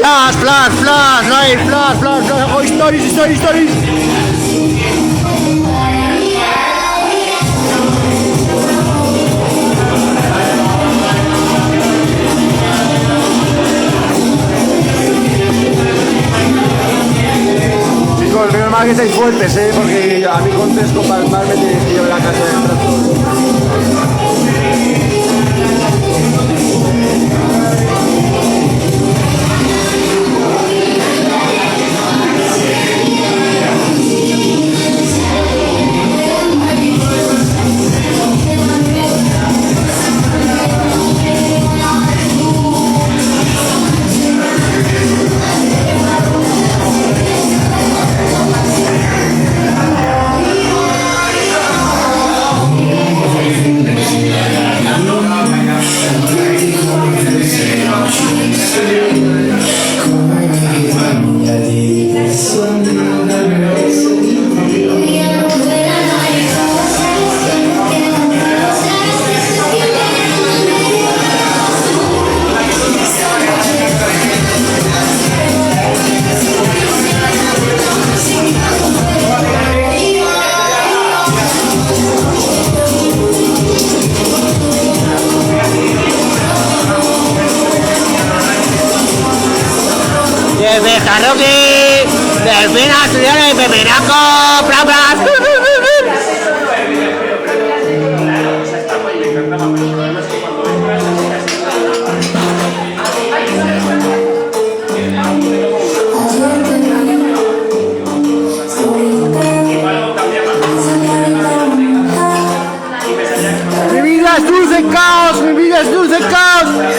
Flash, live, flash, oh, stories. Chicos, menos mal que estáis fuertes, porque a mí con 3 copas más me tenéis que llevar a casa del tractor. Desde Jarroqui, Delfina, Estudiantes, Pepinaco, Plas. Mi vida es dulce caos.